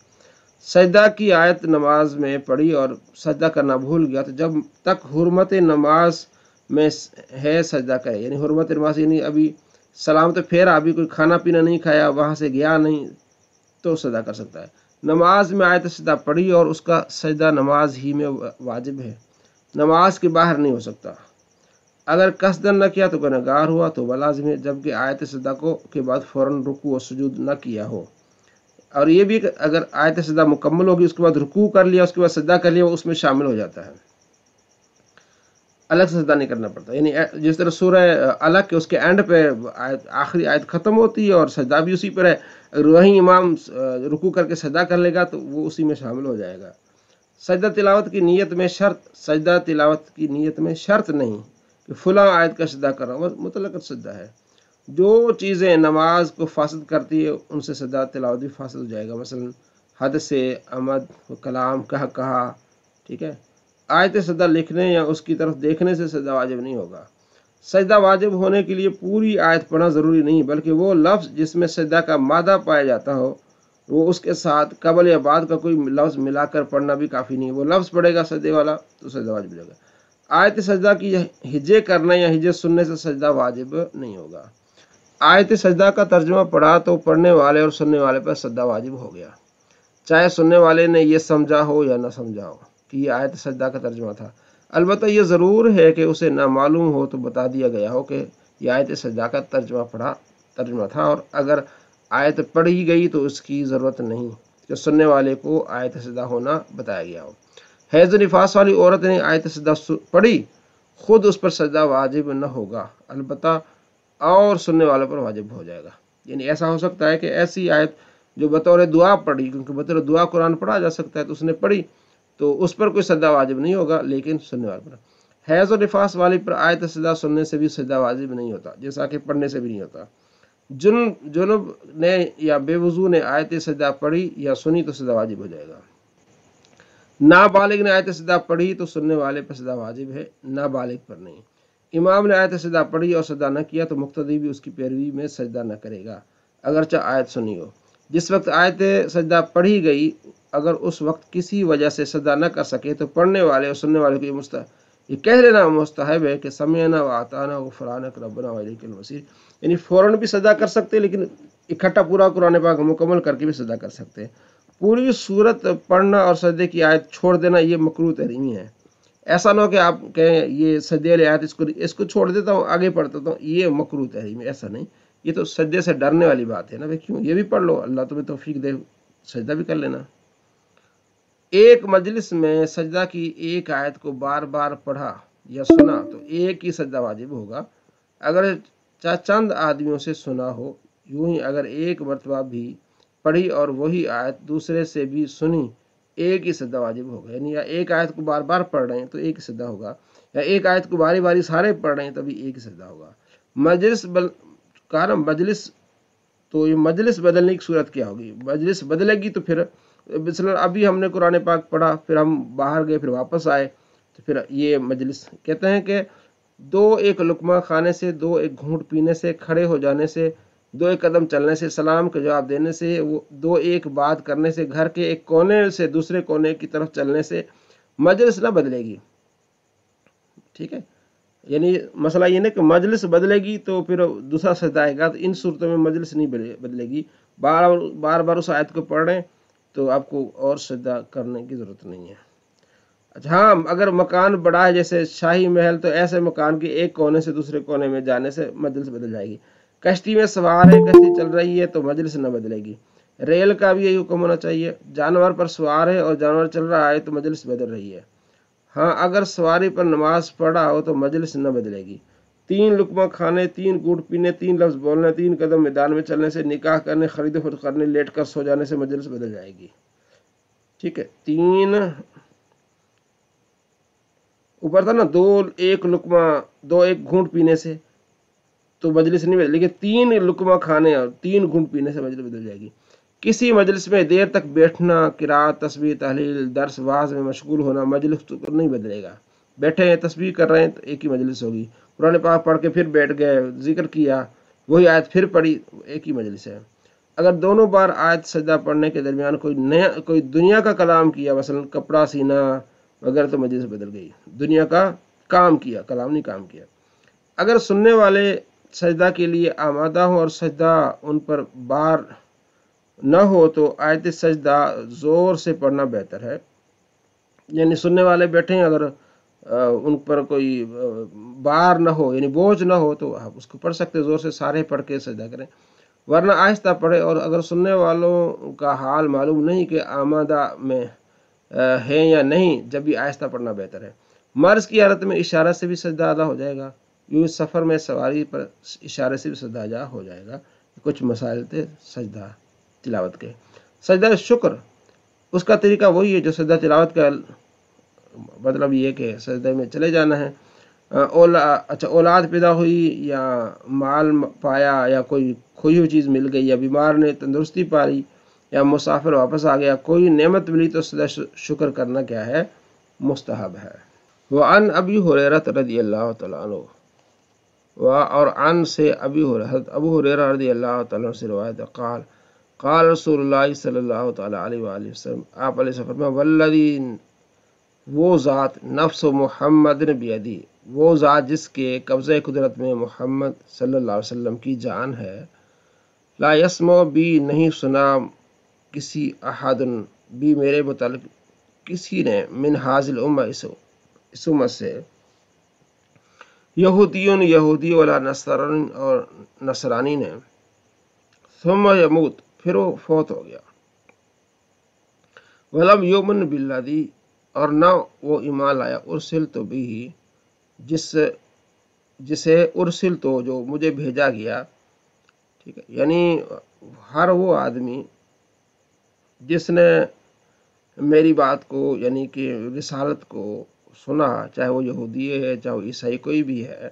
सजदा की आयत नमाज में पढ़ी और सजदा करना भूल गया तो जब तक हुर्मत नमाज में है सजदा करे। यानी हुर्मत नमाज यानी अभी सलाम तो फेरा, अभी कोई खाना पीना नहीं खाया, वहाँ से गया नहीं, तो सजदा कर सकता है। नमाज में आयत सजदा पढ़ी और उसका सजदा नमाज ही में वाजिब है, नमाज के बाहर नहीं हो सकता। अगर कसदन न किया तो गुनहगार हुआ तो वह लाज़िम है, जबकि आयत सजदा के बाद फ़ौरन रुकू और सुजूद न किया हो। और ये भी अगर आयत सजदा मुकम्मल होगी, उसके बाद रुकू कर लिया, उसके बाद सजदा कर लिया, उसमें शामिल हो जाता है, अलग सजदा नहीं करना पड़ता। यानी जिस तरह सूरह अलग के उसके एंड पे आखिरी आयत ख़त्म होती है और सजदा भी उसी पर है, अगर वहीं इमाम रुकू करके सजदा कर लेगा तो वो उसी में शामिल हो जाएगा। सजदा तिलावत की नीयत में शर्त, सजदा तिलावत की नीयत में शर्त नहीं कि फ़लाँ आयत का सजदा कर रहा हूँ, मुतलक़ सजदा है। जो चीज़ें नमाज को फासद करती है उनसे सजदा तिलावत भी फासद हो जाएगा। मसलन हद से, अमद, कलाम, कहा, ठीक है। आयत सजदा लिखने या उसकी तरफ देखने से सजदा वाजिब नहीं होगा। सजदा वाजिब होने के लिए पूरी आयत पढ़ना ज़रूरी नहीं, बल्कि वो लफ्ज़ जिसमें सजदा का मादा पाया जाता हो, वो उसके साथ कबल या बाद का कोई लफ्ज़ मिलाकर पढ़ना भी काफ़ी नहीं। वो लफ्ज़ पढ़ेगा सजदे वाला तो सजदा वाजिब हो जाएगा। आयत सजदा की हिज्जे करना या हिज्जे सुनने से सजदा वाजिब नहीं होगा। आयत सजदा का तर्जुमा पढ़ा तो पढ़ने वाले और सुनने वाले पर सजदा वाजिब हो गया, चाहे सुनने वाले ने ये समझा हो या ना समझा हो कि ये आयत सजदा का तर्जुमा था। البتہ یہ ضرور ہے کہ اسے نہ معلوم ہو تو بتا دیا گیا ہو کہ یہ آیت سجدہ کا ترجمہ تھا، اور اگر آیت پڑھی گئی تو اس کی ضرورت نہیں کہ سننے والے کو آیت سجدہ ہونا بتایا گیا ہو۔ حیض و نفاس والی عورت نے آیت سجدہ پڑھی، خود اس پر سجدہ واجب نہ ہوگا، البتہ اور سننے والوں پر واجب ہو جائے گا۔ یعنی ایسا ہو سکتا ہے کہ ایسی آیت جو بطور دعا پڑھی، کیونکہ بطور دعا قرآن پڑھا جا سکتا ہے، تو اس نے پڑھی تو اس پر کوئی سجدہ واجب نہیں ہوگا، لیکن سننے والے پر۔ حیض و نفاس والی پر آیت سجدہ سننے سے بھی سجدہ واجب نہیں ہوتا، جیسا کہ پڑھنے سے بھی نہیں ہوتا۔ جنب نے یا بے وضو نے آیت سجدہ پڑھی یا سنی تو سجدہ واجب ہو جائے گا۔ نابالغ نے آیت سجدہ پڑھی تو سننے والے پر سجدہ واجب ہے، نابالغ پر نہیں۔ امام نے آیت سجدہ پڑھی اور سجدہ نہ کیا تو مقتدی بھی اس کی پیروی میں سجدہ نہ کرے گا، اگرچہ آیت سنی ہو۔ جس وقت آیت سجدہ پڑھی گئی، اگر اس وقت کسی وجہ سے سجدہ نہ کر سکے تو پڑھنے والے اور سننے والے کو یہ کہہ لینا مستحب ہے کہ سمعنا واطعنا غفرانک ربنا والیک المصیر، یعنی فوراً بھی سجدہ کر سکتے، لیکن اکٹھا پورا قرآن پاک مکمل کر کے بھی سجدہ کر سکتے ہیں۔ پوری صورت پڑھنا اور سجدے کی آیت چھوڑ دینا یہ مکروہ تحریمی ہے۔ ایسا نہ ہو کہ آپ کہیں یہ سجدے والی آیت اس کو چھوڑ دیتا ہوں، آگے پڑھتا ہوں، یہ مکروہ تحریمی، ایسا نہیں۔ یہ تو سجدے سے ڈرنے والی بات ہے نا بھائی، کیوں؟ یہ بھی پڑھ لو، اللہ تمہیں توفیق دے، سجدہ بھی کر لینا۔ ایک مجلس میں سجدہ کی ایک آیت کو بار بار پڑھا یا سنا تو ایک ہی سجدہ واجب ہوگا، اگر چند آدمیوں سے سنا ہو۔ یوں ہی اگر ایک مرتبہ بھی پڑھی اور وہی آیت دوسرے سے بھی سنی، ایک ہی سجدہ واجب ہوگا۔ یعنی یا ایک آیت کو بار بار پڑھ رہے ہیں تو ایک ہی سجدہ ہوگا، یا ایک آیت کو باری باری سارے پڑھ رہے ہیں تبھی ایک ہی سجدہ ہوگا۔ مجلس تو یہ مجلس بدلنے کی صورت کیا ہوگی؟ مجلس بدلے گی تو پھر مثلا ابھی ہم نے قرآن پاک پڑھا، پھر ہم باہر گئے، پھر واپس آئے، تو پھر یہ مجلس کہتے ہیں کہ دو ایک لقمہ کھانے سے، دو ایک گھونٹ پینے سے، کھڑے ہو جانے سے، دو ایک قدم چلنے سے، سلام کا جواب دینے سے، وہ دو ایک بات کرنے سے، گھر کے ایک کونے سے دوسرے کونے کی طرف چلنے سے مجلس نہ بدلے گی، ٹھیک ہے؟ یعنی مسئلہ یہ نہیں کہ مجلس بدلے گی تو پھر دوسرا سجدہ آئے گا، تو ان صورتوں میں مجلس نہیں بدلے گی۔ بار بار اس آیت کو پڑھ رہے ہیں تو آپ کو اور سجدہ کرنے کی ضرورت نہیں ہے۔ اچھا ہاں، اگر مکان بڑا ہے جیسے شاہی محل، تو ایسے مکان کے ایک کونے سے دوسرے کونے میں جانے سے مجلس بدل جائے گی۔ کشتی میں سوار ہے، کشتی چل رہی ہے تو مجلس نہ بدلے گی۔ ریل کا بھی یہی حکم ہونا چاہیے۔ جانور پر سوار ہے اور جانور چل رہا ہے تو مجلس بدل رہی ہے۔ ہاں، اگر سواری پر نماز پڑھا ہو تو مجلس نہ بدلے گی۔ 3 لقمہ کھانے، 3 گھونٹ پینے، 3 لفظ بولنے، 3 قدم میدان میں چلنے سے، نکاح کرنے، خرید و فروخت کرنے، لیٹ کر سو جانے سے مجلس بدل جائے گی، ٹھیک ہے؟ 3 اوپر تھا نا، 2 ایک لقمہ، 2 ایک گھونٹ پینے سے تو مجلس نہیں بدلے، لیکن 3 لقمہ کھانے اور 3 گھونٹ پینے سے مجلس بدل جائے گی۔ کسی مجلس میں دیر تک بیٹھنا، قرات، تسبیح، تحلیل، درس، واعظ میں مشغول ہونا مجلس تو نہیں بدلے گا۔ بیٹھے ہیں، تسبیح کر رہے ہیں تو ایک ہی مجلس ہوگی۔ قرآن پاک پڑھ کے پھر بیٹھ گئے، ذکر کیا، وہی آیت پھر پڑھی، ایک ہی مجلس ہے۔ اگر دونوں بار آیت سجدہ پڑھنے کے درمیان کوئی دنیا کا کلام کیا، مثلا کپڑا سینا وغیرہ، تو مجلس بدل گئی۔ دنیا کا کام کیا، کلام نہیں کام کیا۔ اگر سننے والے سجدہ کے لیے آمادہ ہوں اور سجدہ ان پر بار نہ ہو تو آیت سجدہ زور سے پڑھنا بہتر ہے۔ یعنی سننے والے بیٹھے ہیں، اگر ان پر کوئی بار نہ ہو، یعنی بوجھ نہ ہو، تو آپ اس کو پڑھ سکتے، زور سے سارے پڑھ کے سجدہ کریں، ورنہ آہستہ پڑھے۔ اور اگر سننے والوں کا حال معلوم نہیں کہ آمادہ میں ہے یا نہیں، جب بھی آہستہ پڑھنا بہتر ہے۔ مرض کی حالت میں اشارہ سے بھی سجدہ ادا ہو جائے گا، یوں سفر میں سواری پر اشارے سے بھی سجدہ ادا ہو جائے گا۔ کچھ مسائل تھے سجدہ تلاوت کے۔ سجدہ شکر، اس کا طریقہ وہی ہے جو سجدہ تلاوت کا، مطلب یہ کہ سجدے میں چلے جانا ہے۔ اولاد پیدا ہوئی یا مال پایا یا کوئی کھوئی ہوئی چیز مل گئی یا بیمار نے تندرستی پائی یا مسافر واپس آ گیا، کوئی نعمت ملی تو سجدہ شکر کرنا کیا ہے؟ مستحب ہے۔ وعن ابی ہریرہ رضی اللہ تعالیٰ عنہ، اور عن سے ابو ہریرہ رضی اللہ تعالیٰ عنہ سے روایت ہے، قال رسول اللہ صلی اللہ تعالیٰ علیہ وآلہ وسلم، آپ علیہ وسلم فرمایا، والذی، وہ ذات، نفس محمد بیدی، وہ ذات جس کے قبضہ قدرت میں محمد صلی اللہ علیہ وسلم کی جان ہے، لا یسمع بھی، نہیں سنا، کسی احد بھی، میرے متعلق کسی نے، من حاضل امہ، اس इस उम्मत से यहूदियों यहूदी वाला नसरानी और नसरानी ने सुम्मा यमूत फिर वो फौत हो गया, वलम युमन बिल्लादी और न वो ईमान लाया उर्सिल तो भी जिसे उर्सिल तो जो मुझे भेजा गया। ठीक है, यानी हर वो आदमी जिसने मेरी बात को यानी कि रिसालत को सुना, चाहे वो यहूदी है चाहे वो ईसाई कोई भी है,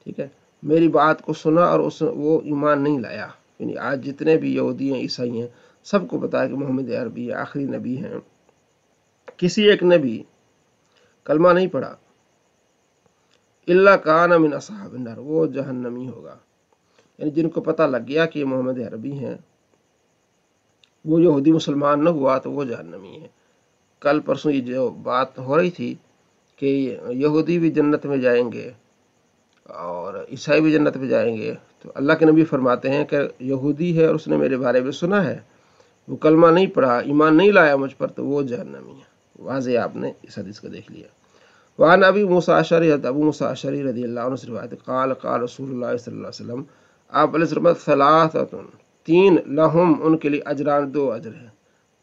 ठीक है, मेरी बात को सुना और वो ईमान नहीं लाया। यानी आज जितने भी यहूदी हैं ईसाई हैं सबको पता है कि मोहम्मद अरबी आखिरी नबी हैं, किसी एक ने भी कलमा नहीं पढ़ा, इल्ला कान मिन अस्हाबिन नार, वो जहन्नमी होगा। यानी जिनको पता लग गया कि मोहम्मद अरबी हैं, वो यहूदी मुसलमान न हुआ तो वो जहन्नमी है। कल परसों ये जो बात हो रही थी कि यहूदी भी जन्नत में जाएंगे और ईसाई भी जन्नत में जाएंगे, तो अल्लाह के नबी फरमाते हैं कि यहूदी है और उसने मेरे बारे में सुना है, वो कलमा नहीं पढ़ा, ईमान नहीं लाया मुझ पर, तो वो जहन्नमी है। वाज़े आपने इस हदीस को देख लिया। वहाँ अबी मूसा अशअरी अबू मूसा अशअरी रज़ियल्लाहु अन्हु से रिवायत क़ाल क़ाल रसूलुल्लाह सल्लल्लाहु अलैहि वसल्लम, आप अलैहि सलासतुन, तीन लहुम उनके लिए अजरान, दो अजर है।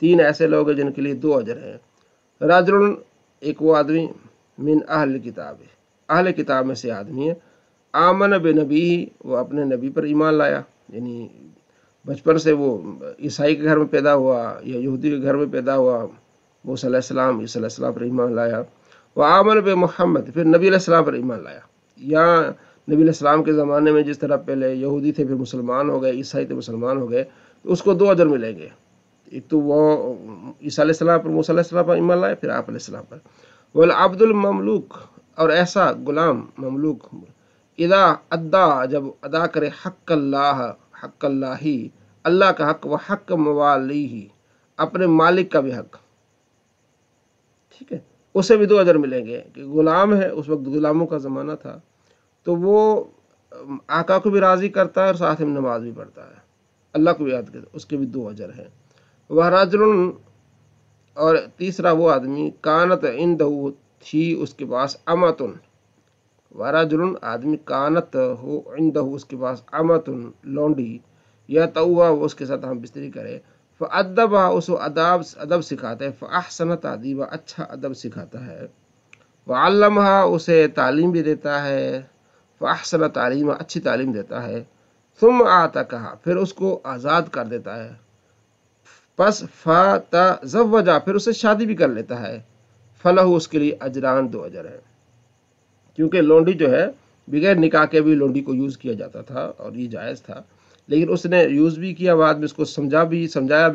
तीन ऐसे लोग हैं जिनके लिए दो अजर है। रजुलन एक वो आदमी, मिन अहल किताब, अहल किताब में से आदमी है, आमन बिनबी, वो अपने नबी पर ईमान लाया, यानी बचपन से वो ईसाई के घर में पैदा हुआ या यहूदी के घर में पैदा हुआ, मूसा अलैहिस्सलाम ईसा अलैहिस्सलाम पर ईमान लाया। वह आमन बे मोहम्मद, फिर नबी अलैहिस्सलाम पर ईमान लाया। या नबी अलैहिस्सलाम के ज़माने में जिस तरह पहले यहूदी थे फिर मुसलमान हो गए, ईसाई थे मुसलमान हो गए, तो उसको दो अजर मिलेंगे। एक तो वो ईसा अलैहिस्सलाम पर मूसा अलैहिस्सलाम पर ईमान लाए, फिर आप अलैहिस्सलाम पर। वल अब्दुल ममलूक, और ऐसा गुलाम ममलूक, इदा अद्दा, जब अदा करे हक़्क़ल्लाही, अल्लाह का हक, व हक़ मवालीही, अपने मालिक का भी हक, ठीक है, उसे भी दो अजर मिलेंगे। कि गुलाम है, उस वक्त गुलामों का ज़माना था, तो वो आका को भी राज़ी करता है और साथ में नमाज भी पढ़ता है, अल्लाह को भी याद करता है, उसके भी दो अजर हैं। वह रजुलन, और तीसरा वो आदमी, कानत इंदहु, थी उसके पास, अमतुन, वरजुलन आदमी, कानत हो इंदहु, उसके पास, अमतुन लौंडी, या तउवा, वो उसके साथ हम बिस्तरी करे, फ़अद्दबा, उसको अदब सिखाता है, फ़अहसन तादीबा, अच्छा अदब सिखाता है, वअल्लमहा, उसे तालीम भी देता है, फ़अहसन तालीमा, अच्छी तालीम देता है, सुम्मा आतकहा, फिर उसको आज़ाद कर देता है, बस फ़तज़व्वजा, फिर उससे शादी भी कर लेता है, फलहु, उसके लिए अजरान, दो अजर है। क्योंकि लौंडी जो है बगैर निकाह के भी लौंडी को यूज़ किया जाता था और ये जायज़ था, लेकिन उसने यूज़ भी किया, बाद में उसको समझाया भी,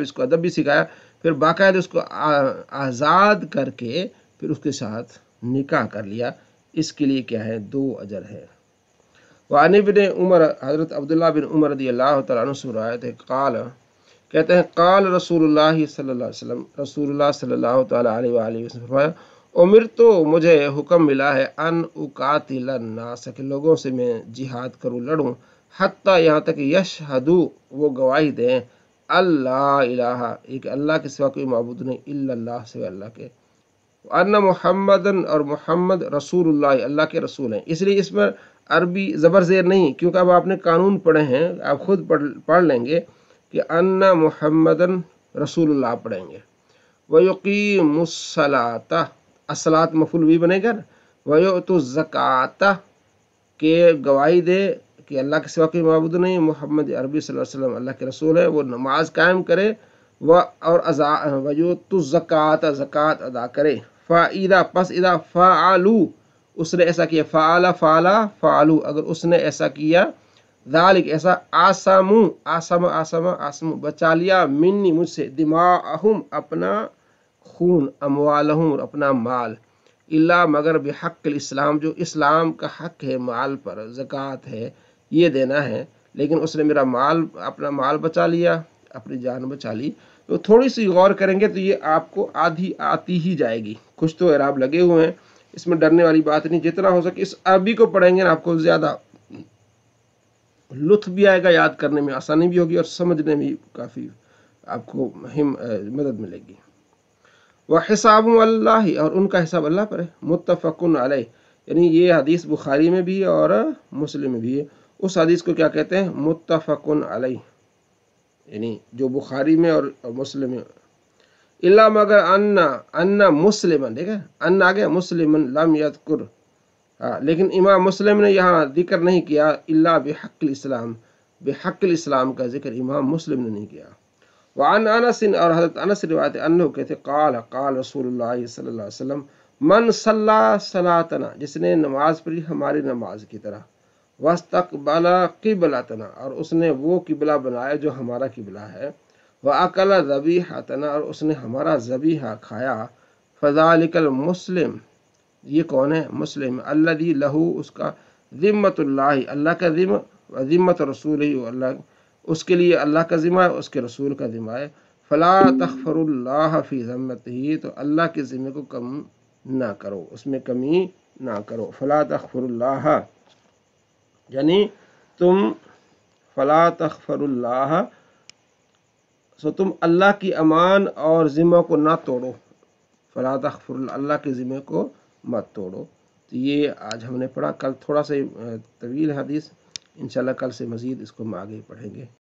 उसको अदब भी सिखाया, फिर बाकायदे उसको आज़ाद करके फिर उसके साथ निकाह कर लिया। इसके लिए क्या है, दो अजर है। वान इब्न उमर, हज़रत अब्दुल्लाह बिन उमर रज़ियल्लाहु तआला अन्हु से रिवायत है, क़ाल, कहते हैं, क़ाल रसूलुल्लाह सल्लल्लाहु अलैहि वसल्लम, रसूलुल्लाह सल्लल्लाहु तआला अलैहि वसल्लम फरमाया, उमिर तो मुझे हुक्म मिला है, अन उकातिल नास, के लोगों से मैं जिहाद करूँ, लड़ूँ, हत्ता, यहाँ तक, यशहदू, वो गवाही दें, अल्लाह इलाहा, एक अल्लाह के सिवा कोई माबूद नहीं, इल्लल्लाह, सिवा अल्लाह के, अन्ना मुहम्मदन, और मुहम्मद रसूलुल्लाह, अल्लाह के रसूल हैं। इसलिए इसमें अरबी ज़बर ज़ेर नहीं, क्योंकि अब आपने कानून पढ़े हैं, आप खुद पढ़ लेंगे कि अन्ना मुहम्मदन रसूलुल्लाह पढ़ेंगे। वयुकीमुस्सलाता, अस्सलात मफूल भी बनेगा ना, वयुतु ज़काता, के गवाही दे कि अल्लाह के सिवा कोई माबूद नहीं, मोहम्मद अरबी सल्लल्लाहु अलैहि वसल्लम अल्लाह के रसूल है, वो नमाज कायम करे, और वयुतु ज़कात, ज़कात अदा करे, फ़ाइदा, पस इदा फ़ालू, उसने ऐसा किया, फ़ाला फ़ाला फ़ालू, अगर उसने ऐसा किया, ज़ालिक, ऐसा, आसामू, आसम बचा लिया, मिन्नी, मुझसे, दिमाअहुम, अपना खून, अमवालहुम, अपना माल, इल्ला, मगर, बिहक़्क़िल इस्लाम, जो इस्लाम का हक है माल पर, ज़कात है, ये देना है, लेकिन उसने मेरा माल, अपना माल बचा लिया, अपनी जान बचा ली, तो थोड़ी सी गौर करेंगे तो ये आपको आधी आती ही जाएगी। कुछ तो एराब लगे हुए हैं, इसमें डरने वाली बात नहीं, जितना हो सके इस अरबी को पढ़ेंगे ना, आपको ज़्यादा लुत्फ़ भी आएगा, याद करने में आसानी भी होगी और समझने में काफ़ी आपको मदद मिलेगी। وحساب اللہ، اور ان کا حساب اللہ پر ہے، متفقن علیہ، یعنی یہ حدیث بخاری میں بھی ہے اور مسلم میں بھی ہے۔ اس حدیث کو کیا کہتے ہیں؟ متفقن علیہ، یعنی جو بخاری میں اور مسلم میں۔ الا مگر ان مسلمن، دیکھیں ان آگے مسلمن لم یذکر، لیکن امام مسلم نے یہاں ذکر نہیں کیا الا بحق الاسلام، بحق الاسلام کا ذکر امام مسلم نے نہیں کیا۔ وعن انس، اور حضرت انس روایت انہو کہتے قال قال رسول اللہ صلی اللہ علیہ وسلم من صلی صلاتنا، جس نے نماز پڑھی ہماری نماز کی طرح، واستقبل قبلتنا، اور اس نے وہ قبلہ بنایا جو ہمارا قبلہ ہے، وَأَكَلَ ذَبِيحَتَنَا، اور اس نے ہمارا ذبیحہ کھایا، فَذَلِكَ الْمُسْلِم، یہ کون ہے؟ مسلم، الذی لہو، اس کا ذمۃ اللہ، اللہ کا ذمہ، ذمۃ رسول ہی، اللہ اس کے لیے اللہ کا ذمہ ہے، اس کے رسول کا ذمہ ہے۔ فلا تخفر اللہ فی ذمتہ، تو اللہ کے ذمے کو کم نہ کرو، اس میں کمی نہ کرو۔ فلا تخفر اللہ، یعنی تم فلا تخفر اللہ، سو تم اللہ کی امان اور ذمہ کو نہ توڑو، فلا تخفر اللہ کے ذمہ کو مت توڑو۔ تو یہ آج ہم نے پڑھا، کل تھوڑا سا طویل حدیث، انشاءاللہ کل سے مزید اس کو ہم آگے پڑھیں گے۔